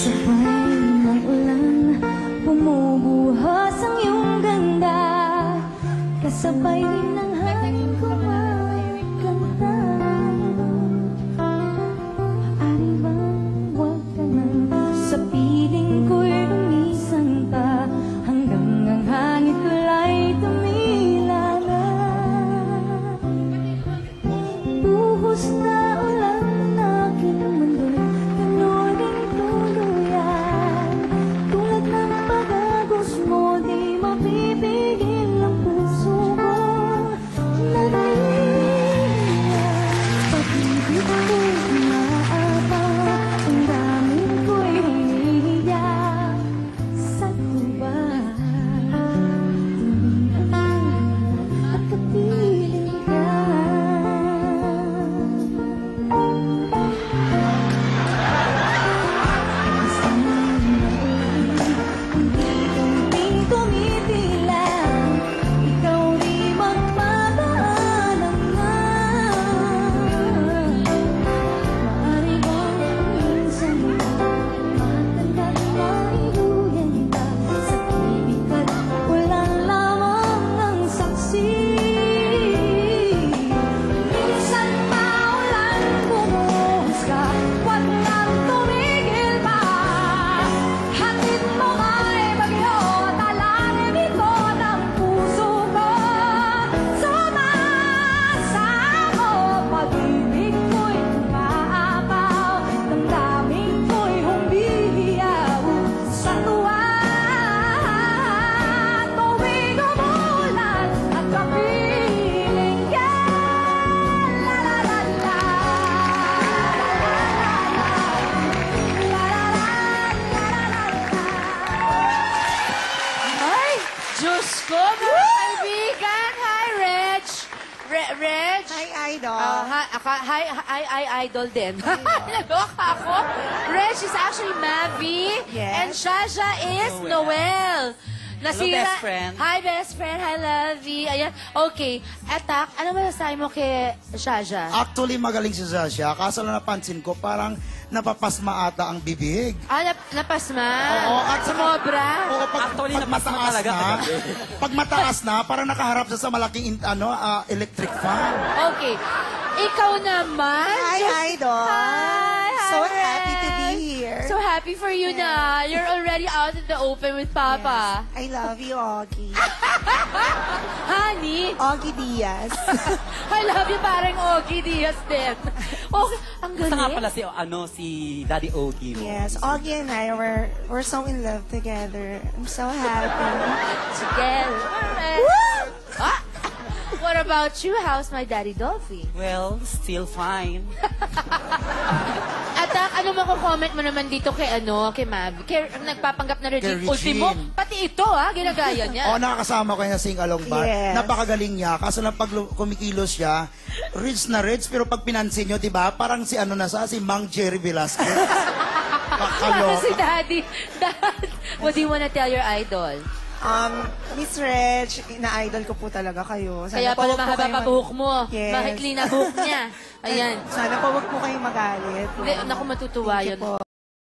Sabay ng ulan, bumubuhos ang iyong ganda. Kasabay din ng hangin kumakanta. Ari bang huwag ka na, sa piling ko'y lumisan pa, hanggang ang hangin kulay tumila na. Buhos na ulan ng aking mundo'y tunoding tuluyan. Tulad ng pag-agos mo, di mapipigil ang puso ko. Nag-iiyak, pag-ibig ko'y umaapaw, ang daming ko'y humihiyak sa tuba. Tuloy ako at kapiling ka. Unti-unting tumitila, ikaw di magpapaalam na. Maaari bang minsan matanda na iluyan ka sa ibig at walang lamang ng saksi? Minsan maulan, bumuhos ka, wag nang tumigil pa. Hatid mo kay bagyo, talalim ito ng puso ko. Sumasamo, pag-ibig ko'y umaapaw, damdamin ko'y humihiyaw sa tuwa. Tuwing umulan at kapiling ka. La la la la. Ay, Diyos ko, mga kaibigan. Hi, Reg. Reg? Hi, Idol. Hi, Idol din. Naloka ako. Reg is actually Mavi. Yes. And Shaja is Noel. Nasira. best friend. Hi, best friend. Hi, Lovey. Ayan. Okay. Atak, ano masasabi mo kay Shaja? Actually, magaling si Zasha. Kaso lang napansin ko, parang napapasma ata ang bibig. Napasma? Oo, at saka- Sumobra? Oo, Actually, napasma talaga. pag mataas na, parang nakaharap siya sa malaking electric fan. Okay. Ikaw naman? Hi, Idol. Hi, So Reg. happy to be here. So happy for you na. You're already out in the open with Papa. I love you, Augie. Honey, Augie Diaz. I love you parang Ogie Diaz din. Okay, ang Basta nga galing. pala si Daddy Ogie mo. Yes, Augie and I we're so in love together. I'm so happy. Together. Ah! What about you? How's my daddy Dolphy? Well, still fine. Atak, ano mako-comment mo naman dito kay Mav? Kay nagpapanggap na Regine. Kay Regine. Ultimo, pati ito ginagaya niya. Oo, nakakasama ko yung sing-along bar. Yes. Napakagaling niya. Kaso lang pag kumikilos siya, rich na rich, pero pag pinansin nyo, di ba, parang si si Mang Jerry Velasquez. Parang si Kakaloka. Daddy. Dad, what do you wanna tell your idol? Miss Reg, na-idol ko po talaga kayo. Kaya po pala wag po mahaba kayo pa buhok mo. Yes. Mahikli na buhok niya. Ayan. Sana po wag po kayong magalit. Hindi, naku, matutuwa Thank you yun. po.